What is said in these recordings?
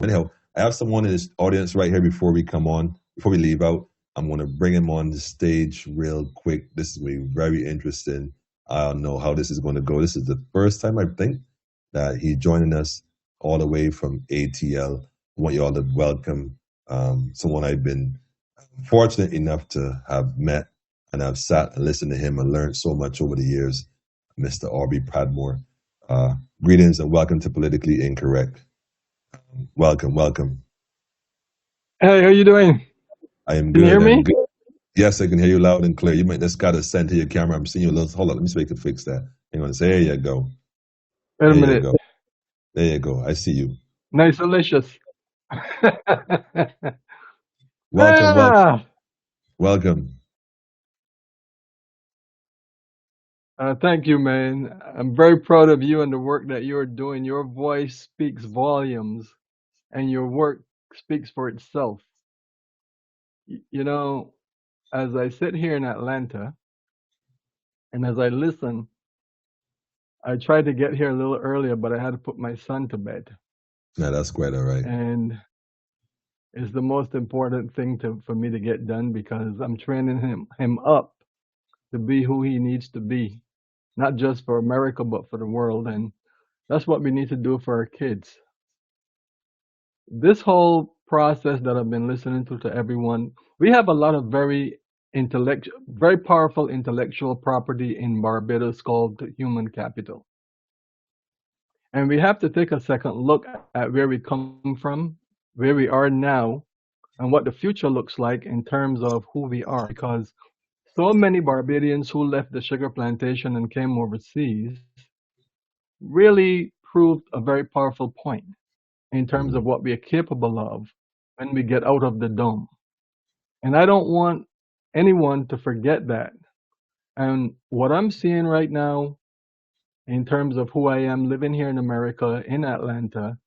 Anyhow, I have someone in this audience right here before we leave out. I'm going to bring him on the stage real quick. This is going to be very interesting. I don't know how this is going to go. This is the first time I think that he's joining us all the way from ATL. I want you all to welcome someone I've been fortunate enough to have met, and I've sat and listened to him and learned so much over the years, Mr. Aubrey Padmore. Greetings and welcome to Politically Incorrect. Welcome, welcome. Hey, how you doing? I am Can you hear good. I'm me? good. Yes, I can hear you loud and clear. You might just got to send to your camera. I'm seeing you a little. Hold on, let me see if I can fix that. Hang on. There you go. Wait a There you minute. go. There you go. I see you. Nice, delicious. Welcome, welcome, ah, welcome. thank you, man. I'm very proud of you and the work that you're doing. Your voice speaks volumes, and your work speaks for itself. You know, as I sit here in Atlanta, and as I listen, I tried to get here a little earlier, but I had to put my son to bed, No, that's quite all right. and it's the most important thing for me to get done because I'm training him up to be who he needs to be, not just for America, but for the world. And that's what we need to do for our kids. This whole process that I've been listening to everyone, we have a lot of very powerful intellectual property in Barbados called human capital. And we have to take a second look at where we come from, where we are now, and what the future looks like in terms of who we are. Because so many Barbadians who left the sugar plantation and came overseas really proved a very powerful point in terms of Mhm. what we are capable of when we get out of the dome. And I don't want anyone to forget that. And what I'm seeing right now, in terms of who I am living here in America, in Atlanta,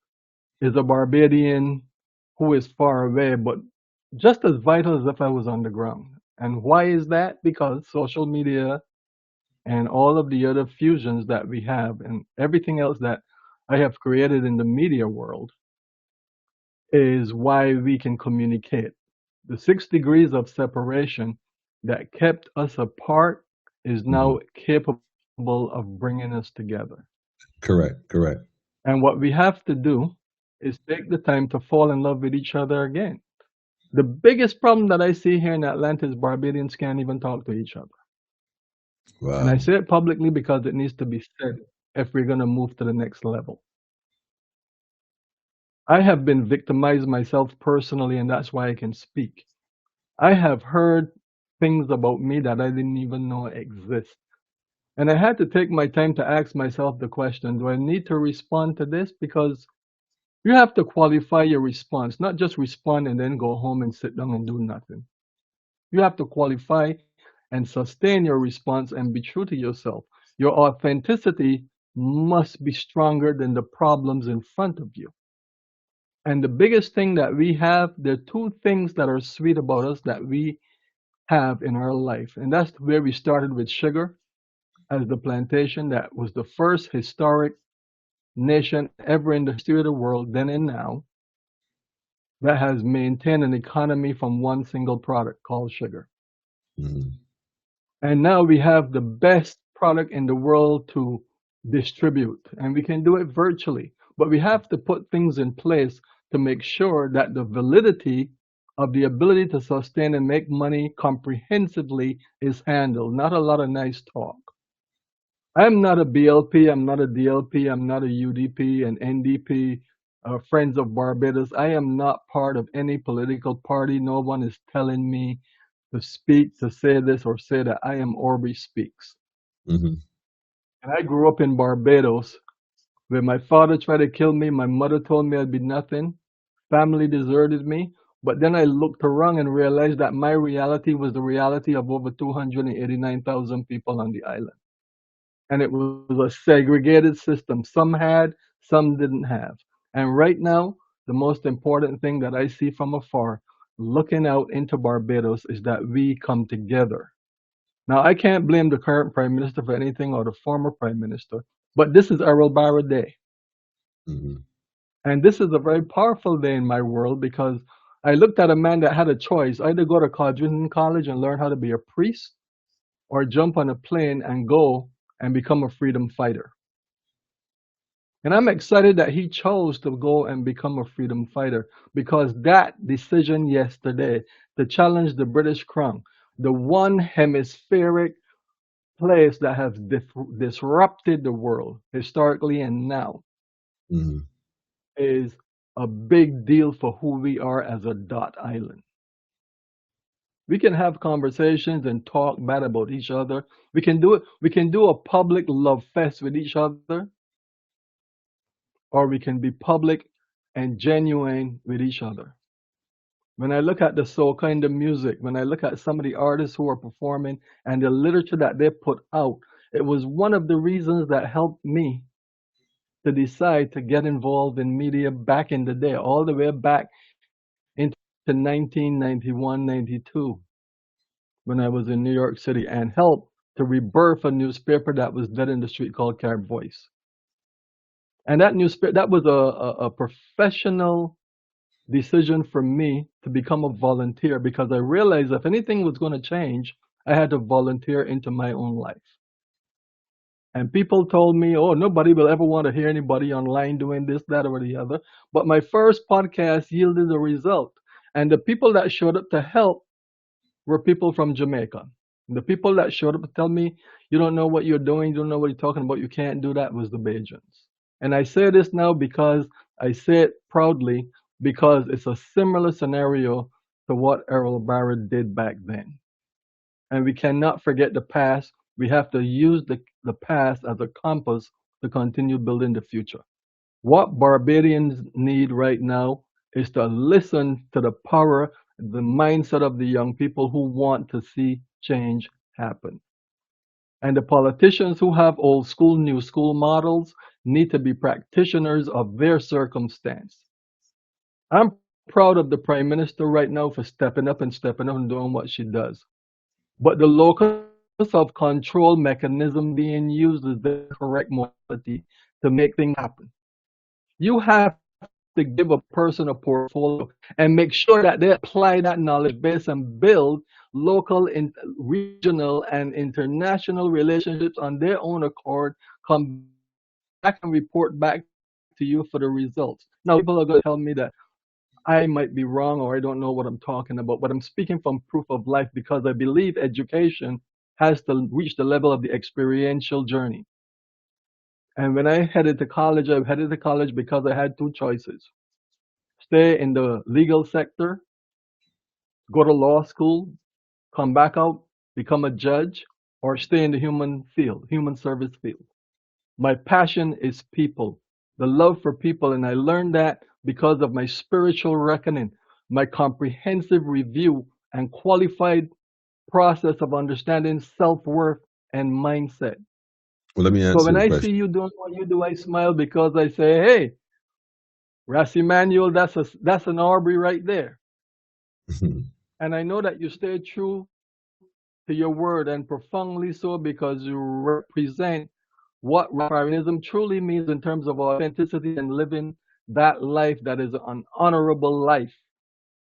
is a Barbadian who is far away, but just as vital as if I was on the ground. And why is that? Because social media and all of the other fusions that we have and everything else that I have created in the media world is why we can communicate. The 6 degrees of separation that kept us apart is Mhm. now capable of bringing us together. Correct, correct. And what we have to do is take the time to fall in love with each other again. The biggest problem that I see here in Atlanta is Barbadians can't even talk to each other. And I Wow. say it publicly because it needs to be said if we're going to move to the next level. I have been victimized myself personally, and that's why I can speak. I have heard things about me that I didn't even know exist. And I had to take my time to ask myself the question, do I need to respond to this? Because you have to qualify your response, not just respond and then go home and sit down and do nothing. You have to qualify and sustain your response and be true to yourself. Your authenticity must be stronger than the problems in front of you. And the biggest thing that we have, there are two things that are sweet about us that we have in our life. And that's where we started with sugar as the plantation that was the first historic nation ever in the history of the world, then and now, that has maintained an economy from one single product called sugar. Mhm. And now we have the best product in the world to distribute, and we can do it virtually. But we have to put things in place to make sure that the validity of the ability to sustain and make money comprehensively is handled, not a lot of nice talk. I'm not a BLP, I'm not a DLP, I'm not a UDP, an NDP, Friends of Barbados. I am not part of any political party. No one is telling me to speak, to say this or say that. I am AubrySpeaks. Mhm. And I grew up in Barbados where my father tried to kill me. My mother told me I'd be nothing. Family deserted me. But then I looked around and realized that my reality was the reality of over 289,000 people on the island. And it was a segregated system. Some had, some didn't have. And right now, the most important thing that I see from afar, looking out into Barbados, is that we come together. Now, I can't blame the current prime minister for anything or the former prime minister, but this is Errol Barra Day. Mhm. And this is a very powerful day in my world because I looked at a man that had a choice either go to Codrington College and learn how to be a priest or jump on a plane and go and become a freedom fighter. And I'm excited that he chose to go and become a freedom fighter because that decision yesterday to challenge the British crown, the one hemispheric place that has disrupted the world historically and now, Mm-hmm. is a big deal for who we are as a dot island. We can have conversations and talk bad about each other. We can do it. We can do a public love fest with each other, or we can be public and genuine with each other. When I look at the soca and the music, when I look at some of the artists who are performing and the literature that they put out, it was one of the reasons that helped me to decide to get involved in media back in the day, all the way back into 1991, 92, when I was in New York City and helped to rebirth a newspaper that was dead in the street called Carib Voice. And that newspaper, that was a professional decision for me to become a volunteer because I realized if anything was going to change, I had to volunteer into my own life. And people told me, oh, nobody will ever want to hear anybody online doing this, that, or the other. But my first podcast yielded a result. And the people that showed up to help were people from Jamaica. The people that showed up to tell me, you don't know what you're doing, you don't know what you're talking about, you can't do that, was the Bajans. And I say this now because I say it proudly because it's a similar scenario to what Errol Barrett did back then. And we cannot forget the past. We have to use the past as a compass to continue building the future. What Barbadians need right now is to listen to the power, the mindset of the young people who want to see change happen. And the politicians who have old school, new school models need to be practitioners of their circumstance. I'm proud of the Prime Minister right now for stepping up and doing what she does. But the locus of control mechanism being used is the correct modality to make things happen. You have to give a person a portfolio and make sure that they apply that knowledge base and build local, regional, and international relationships on their own accord, come back and report back to you for the results. Now, people are going to tell me that I might be wrong or I don't know what I'm talking about, but I'm speaking from proof of life because I believe education has to reach the level of the experiential journey. And when I headed to college, I headed to college because I had two choices: stay in the legal sector, go to law school, come back out, become a judge, or stay in the human field, human service field. My passion is people, the love for people, and I learned that because of my spiritual reckoning, my comprehensive review and qualified process of understanding self-worth and mindset. Well, let me So answer when your I see question. you doing what you do, I smile because I say, hey, Ras Emanuel, that's an Aubrey right there. And I know that you stay true to your word and profoundly so because you represent what Rastafarianism truly means in terms of authenticity and living that life that is an honorable life.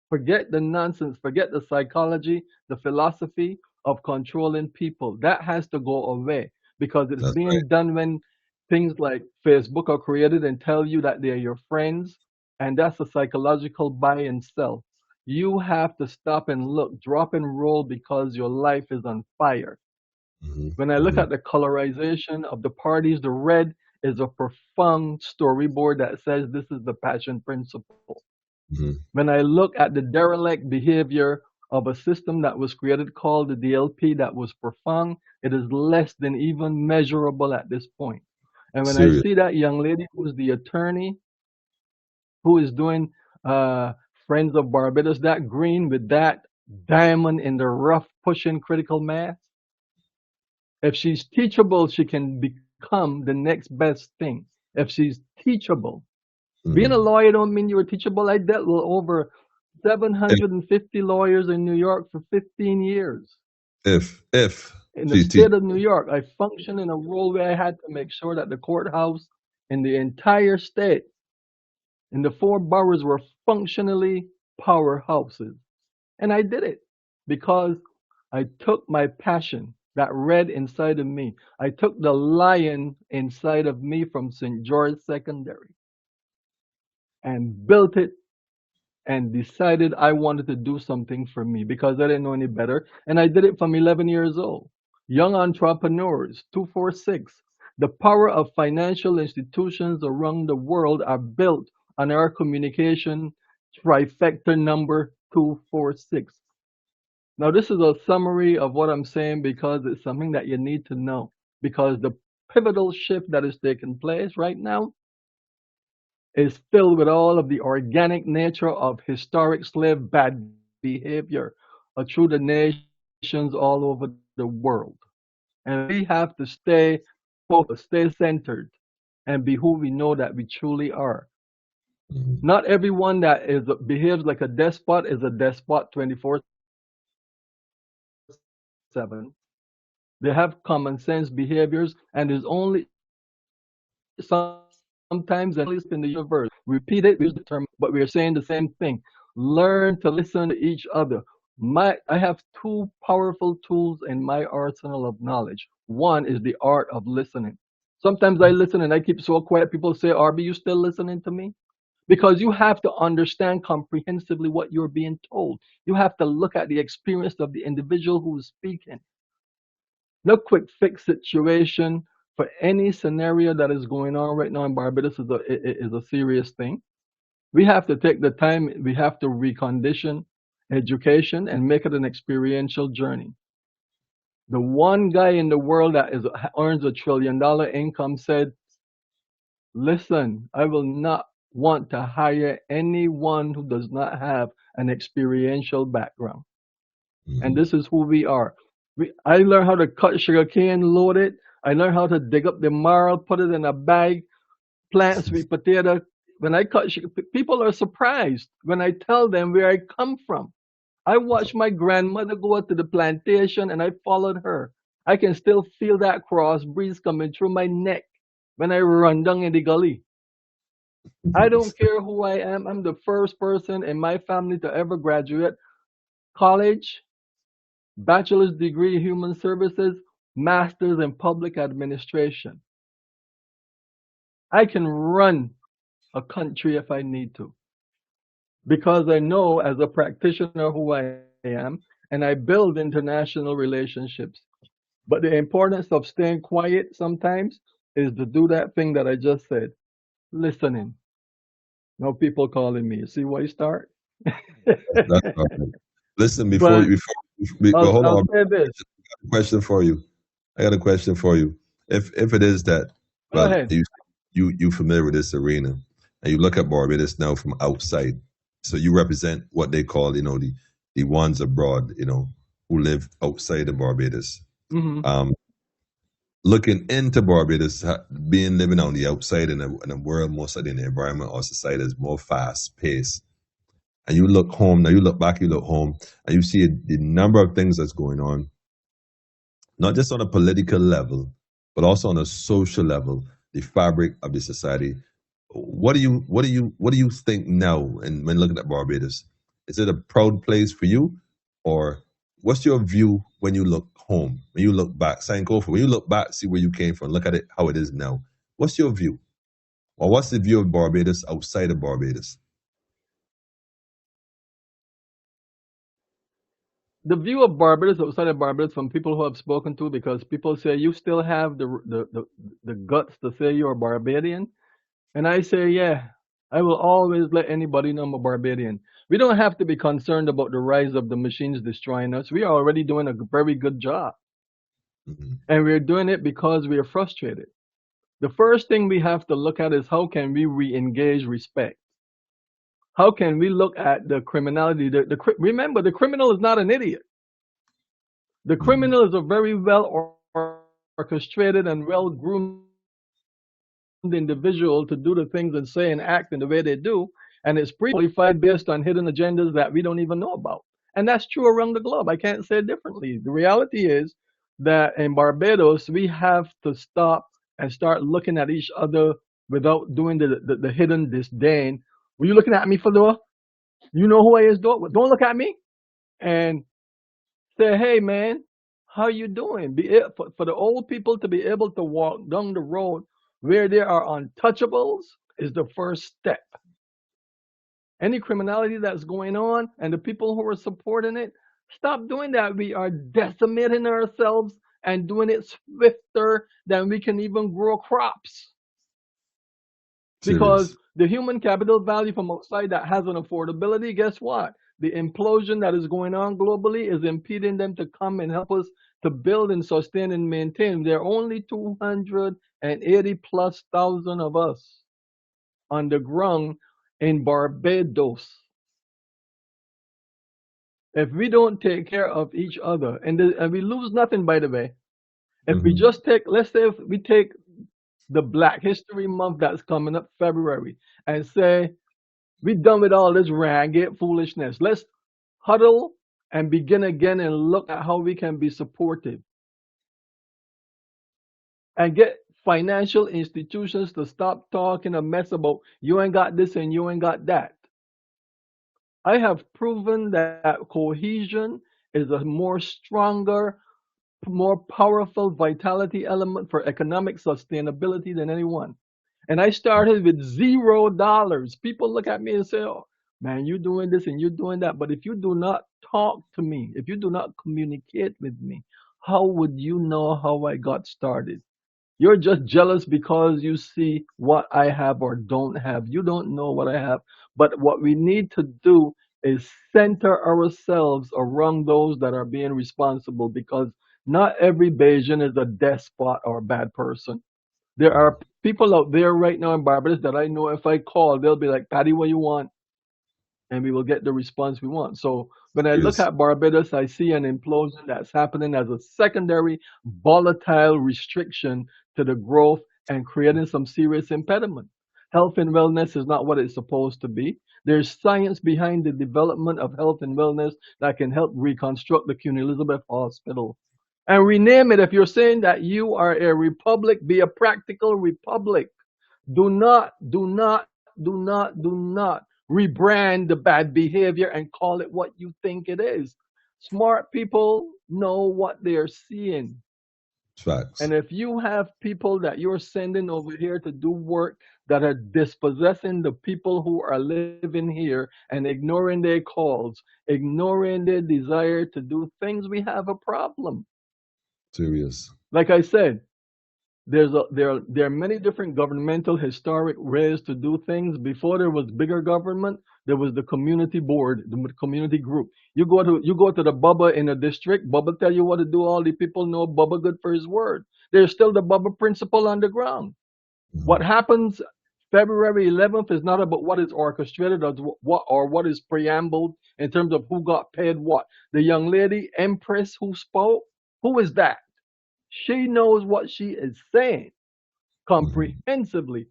Forget the nonsense, forget the psychology, the philosophy of controlling people. That has to go away because it's That's right. being done when things like Facebook are created and tell you that they're your friends, and that's a psychological buy and sell. You have to stop and look, drop and roll because your life is on fire. Mm-hmm. When I look Mm-hmm. at the colorization of the parties, the red is a profound storyboard that says this is the passion principle. Mm-hmm. When I look at the derelict behavior of a system that was created called the DLP that was profound, it is less than even measurable at this point. And when I Serious. see that young lady who's the attorney who is doing uh, Friends of Barbados, that green with that diamond in the rough pushing critical mass, if she's teachable, she can become the next best thing. If she's teachable, being a Mm-hmm. lawyer don't mean you're teachable. I dealt with over If 750 lawyers in New York for 15 years. if In the she teach. state of New York, I functioned in a role where I had to make sure that the courthouse in the entire state And the four boroughs were functionally powerhouses. And I did it because I took my passion, that red inside of me. I took the lion inside of me from St. George Secondary and built it and decided I wanted to do something for me because I didn't know any better. And I did it from 11 years old. Young entrepreneurs, 246. The power of financial institutions around the world are built on our communication trifecta number 246. Now, this is a summary of what I'm saying because it's something that you need to know. Because the pivotal shift that is taking place right now is filled with all of the organic nature of historic slave bad behavior through the nations all over the world. And we have to stay focused, stay centered, and be who we know that we truly are. Mhm. Not everyone that is behaves like a despot is a despot 24/7. They have common sense behaviors, and there's only sometimes and sometimes and sometimes in the universe. Repeat it, we use the term, but we are saying the same thing. Learn to listen to each other. I have two powerful tools in my arsenal of knowledge. One is the art of listening. Sometimes I listen and I keep so quiet. People say, "RB, you still listening to me?" Because you have to understand comprehensively what you're being told. You have to look at the experience of the individual who is speaking. No quick fix situation for any scenario that is going on right now in Barbados is a serious thing. We have to take the time, we have to recondition education and make it an experiential journey. The one guy in the world that earns $1 trillion income said, listen, I will not want to hire anyone who does not have an experiential background. And Mhm. this is who we are. I learned how to cut sugar cane, load it. I learned how to dig up the marl, put it in a bag, plant sweet potato. When I cut sugar, people are surprised when I tell them where I come from. I watched my grandmother go out to the plantation and I followed her. I can still feel that cross breeze coming through my neck when I run down in the gully. I don't care who I am. I'm the first person in my family to ever graduate college, bachelor's degree in human services, master's in public administration. I can run a country if I need to because I know as a practitioner who I am and I build international relationships. But the importance of staying quiet sometimes is to do that thing that I just said, listening. No people calling me. See why you start? That's all right. Listen, But but hold I'll on. say this. Question for you. I got a question for you. If it is that, Go well, ahead. you familiar with this arena, and you look at Barbados now from outside, so you represent what they call, the ones abroad, who live outside of Barbados. Hmm. Um, Looking into Barbados, being living on the outside in a world, most of the environment or society is more fast paced. And you look home now, you look home, and you see the number of things that's going on, not just on a political level, but also on a social level, the fabric of the society. What do you think now? And when looking at Barbados, is it a proud place for you, or what's your view when you look home? When you look back, Sankofa, when you look back, see where you came from, look at it how it is now. What's your view, or what's the view of Barbados outside of Barbados? The view of Barbados outside of Barbados from people who I've spoken to, because people say you still have the guts to say you're a Barbadian, and I say, yeah, I will always let anybody know I'm a Barbadian. We don't have to be concerned about the rise of the machines destroying us. We are already doing a very good job, Mhm. and we're doing it because we are frustrated. The first thing we have to look at is how can we re-engage respect? How can we look at the criminality? Remember, the criminal is not an idiot. The Mhm. criminal is a very well orchestrated and well groomed individual to do the things and say and act in the way they do. And it's pre-qualified based on hidden agendas that we don't even know about. And that's true around the globe. I can't say it differently. The reality is that in Barbados, we have to stop and start looking at each other without doing the hidden disdain. Were you looking at me for the? You know who I is, though? Don't look at me. And say, hey man, how you doing? For the old people to be able to walk down the road where there are untouchables is the first step. Any criminality that's going on and the people who are supporting it, stop doing that. We are decimating ourselves and doing it swifter than we can even grow crops. Because Serious. the human capital value from outside that has an affordability, guess what? The implosion that is going on globally is impeding them to come and help us to build and sustain and maintain. There are only 280 plus thousand of us on the ground in Barbados. If we don't take care of each other, and we lose nothing, by the way, if we Mm-hmm. just take, let's say, if we take the Black History Month that's coming up February and say, we're done with all this ragged foolishness. Let's huddle and begin again and look at how we can be supportive and get financial institutions to stop talking a mess about you ain't got this and you ain't got that. I have proven that cohesion is a more stronger, more powerful vitality element for economic sustainability than anyone. And I started with $0. People look at me and say, oh, man, you're doing this and you're doing that. But if you do not talk to me, if you do not communicate with me, how would you know how I got started? You're just jealous because you see what I have or don't have. You don't know what I have. But what we need to do is center ourselves around those that are being responsible because not every Bayesian is a despot or a bad person. There Mm-hmm. are people out there right now in Barbados that I know if I call, they'll be like, Patty, what you want? And we will get the response we want. So when I look Serious. at Barbados, I see an implosion that's happening as a secondary volatile restriction to the growth and creating some serious impediment. Health and wellness is not what it's supposed to be. There's science behind the development of health and wellness that can help reconstruct the Queen Elizabeth Hospital and rename it. If you're saying that you are a republic, be a practical republic. Do not rebrand the bad behavior and call it what you think it is. Smart people know what they're seeing. Facts. And if you have people that you're sending over here to do work that are dispossessing the people who are living here and ignoring their calls, ignoring their desire to do things, we have a problem. Serious. Like I said, there are many different governmental historic ways to do things. Before there was bigger government, there was the community board, the community group. You go to the Bubba in a district, Bubba tell you what to do. All the people know Bubba good for his word. There's still the Bubba principle on the ground. Mm-hmm. What happens February 11th is not about what is orchestrated or what is preambled in terms of who got paid what. The young lady Empress who spoke, who is that? She knows what she is saying Mm-hmm. comprehensively.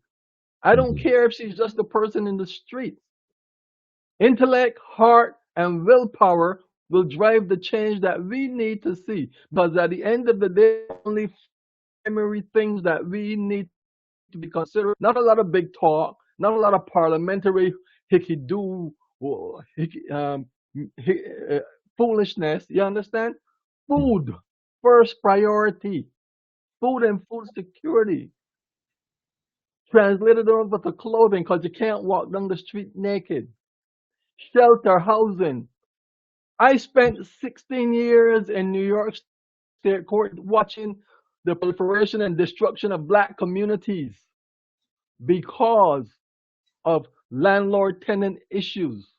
I don't Mm-hmm. care if she's just a person in the street. Intellect, heart, and willpower will drive the change that we need to see. Because at the end of the day, only primary things that we need to be considering, not a lot of big talk, not a lot of parliamentary hickey do, foolishness. You understand? Food, first priority. Food and food security. Translated over to clothing because you can't walk down the street naked. Shelter, housing. I spent 16 years in New York State Court watching the proliferation and destruction of black communities because of landlord tenant issues.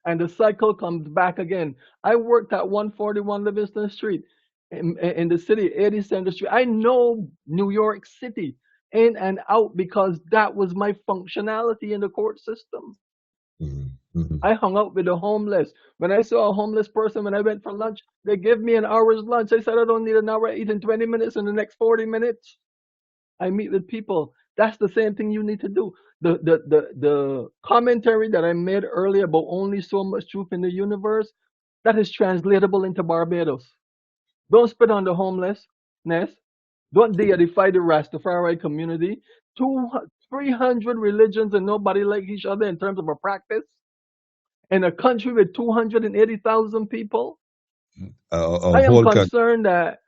And the cycle comes back again. I worked at 141 Livingston Street in the city, 80th Center Street. I know New York City in and out because that was my functionality in the court system. Mm-hmm. Mm-hmm. I hung out with the homeless. When I saw a homeless person when I went for lunch, they give me an hour's lunch. I said, I don't need an hour, I eat in 20 minutes in the next 40 minutes. I meet with people. That's the same thing you need to do. The commentary that I made earlier about only so much truth in the universe, that is translatable into Barbados. Don't spit on the homelessness. Don't deify the Rastafari community. 300 religions and nobody like each other in terms of a practice? In a country with 280,000 people? A I am whole country. concerned that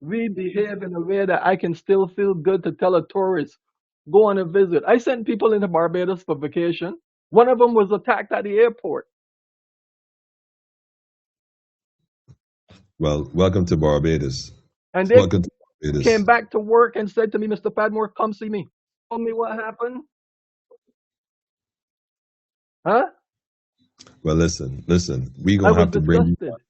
we behave in a way that I can still feel good to tell a tourist, go on a visit. I sent people into Barbados for vacation. One of them was attacked at the airport. Well, welcome to Barbados. And they Welcome to Barbados. came back to work and said to me, Mr. Padmore, come see me. Tell me what happened. Huh? Well, listen. We I gonna was have to bring you. disgusted.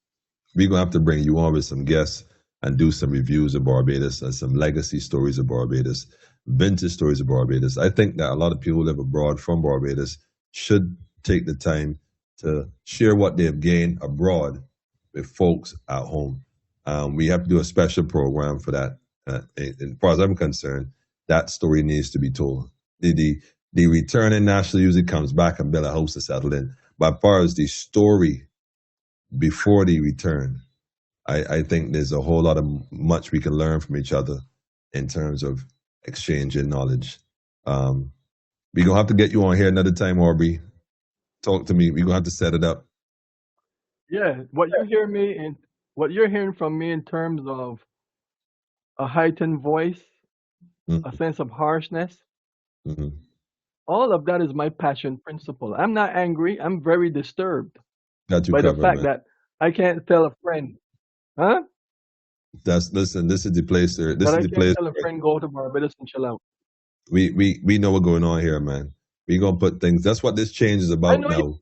We're gonna have to bring you on with some guests and do some reviews of Barbados and some legacy stories of Barbados, vintage stories of Barbados. I think that a lot of people who live abroad from Barbados should take the time to share what they've gained abroad with folks at home. We have to do a special program for that. As far as I'm concerned, that story needs to be told. The returning national usually comes back and build a house to settle in. But as far as the story before the return, I think there's a whole lot of much we can learn from each other in terms of exchanging knowledge. We're gonna have to get you on here another time, Aubrey. Talk to me. We're gonna have to set it up. Yeah, what you're hearing from me in terms of a heightened voice, a Mm-hmm. sense of harshness, Mm-hmm. all of that is my passion principle. I'm not angry. I'm very disturbed Got you by the covered, fact man. that I can't tell a friend, huh? Listen. This is the place. There. This That is I the can't place. tell a Where friend go to Barbados and chill out. we know what's going on here, man. We gonna put things. That's what this change is I about know you.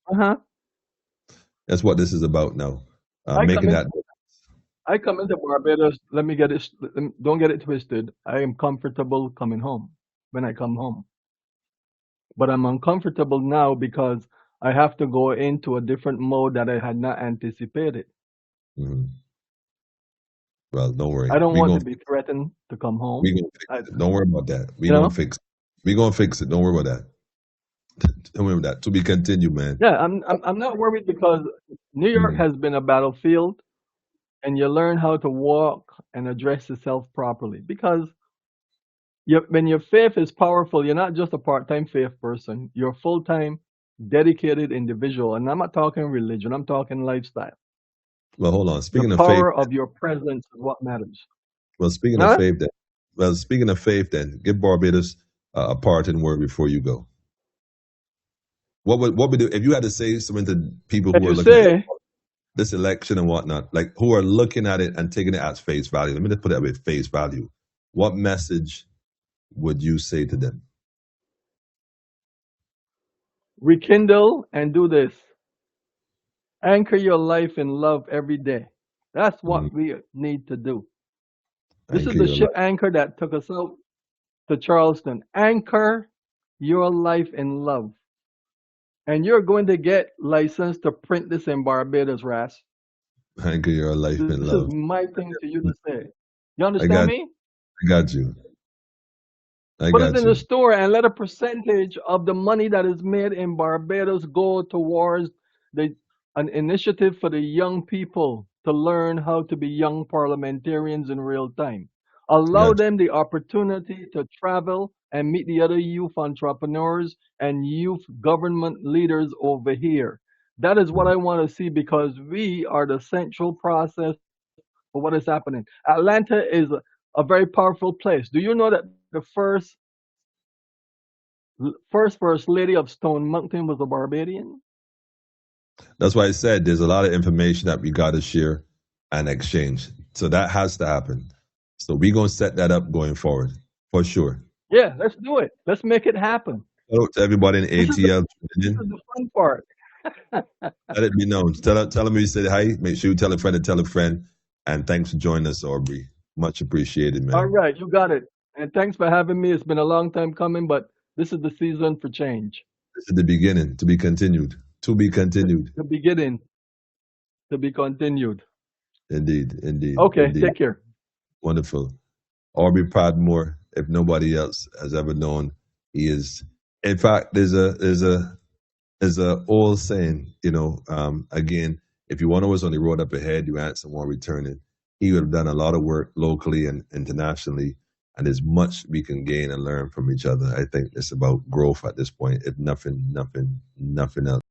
now. Uh-huh. That's what this is about now. I come Making in. that. I come into Barbados. Let me get it. Don't get it twisted. I am comfortable coming home when I come home, but I'm uncomfortable now because I have to go into a different mode that I had not anticipated. Mhm. Well, don't worry. I don't want to be threatened to come We home. gonna fix it. Don't worry about that. We You gonna know? fix it. We gonna fix it. Don't worry about that. Don't worry about that. To be continued, man. Yeah, I'm not worried because New York Mhm. has been a battlefield, and you learn how to walk and address yourself properly. Because when your faith is powerful, you're not just a part-time faith person. You're a full-time, dedicated individual. And I'm not talking religion. I'm talking lifestyle. Well, hold on. The Speaking of faith, power of your presence is what matters. well, speaking of Huh? faith, then. Well, speaking of faith, then give Barbados a parting word before you go. What would do if you had to say something to people And who are you looking at say, this election and whatnot, like who are looking at it and taking it as face value? Let me just put it with face value. What message would you say to them? rekindle and do this. Anchor your life in love every day. That's Mhm. what we need to do. This is Anchor the your ship life. anchor that took us out to Charleston. Anchor your life in love. And you're going to get license to print this in Barbados, Ras. Anchor your life in This is love. my thing to you to say. You I understand got, me? I got you. I Put it got in the you. store and let a percentage of the money that is made in Barbados go towards the an initiative for the young people to learn how to be young parliamentarians in real time. Allow Got them the opportunity to travel and meet the other youth entrepreneurs and youth government leaders over here. That is what you. I want to see because we are the central process for what is happening. Atlanta is a very powerful place. Do you know that the first lady of Stone Mountain was a Barbadian? That's why I said there's a lot of information that we got to share and exchange. So that has to happen. So we're going to set that up going forward for sure. Yeah, let's do it. Let's make it happen. Shout out to everybody in This is the ATL this tuning is in. the fun part. Let it be known. Tell them you said hi. Make sure you tell a friend to tell a friend. And thanks for joining us, Aubrey. Much appreciated, All man. right, you got it. And thanks for having me. It's been a long time coming, but this is the season for change. This is the beginning to be continued. To be continued. The beginning to be continued. Indeed, indeed, Okay, indeed. take care. Wonderful. Aubrey Podmore, if nobody else has ever known, he is. In fact, there's a old saying, again, if you want to was on the road up ahead, you answer one returning. He would have done a lot of work locally and internationally and there's much we can gain and learn from each other. I think it's about growth at this point, if nothing else.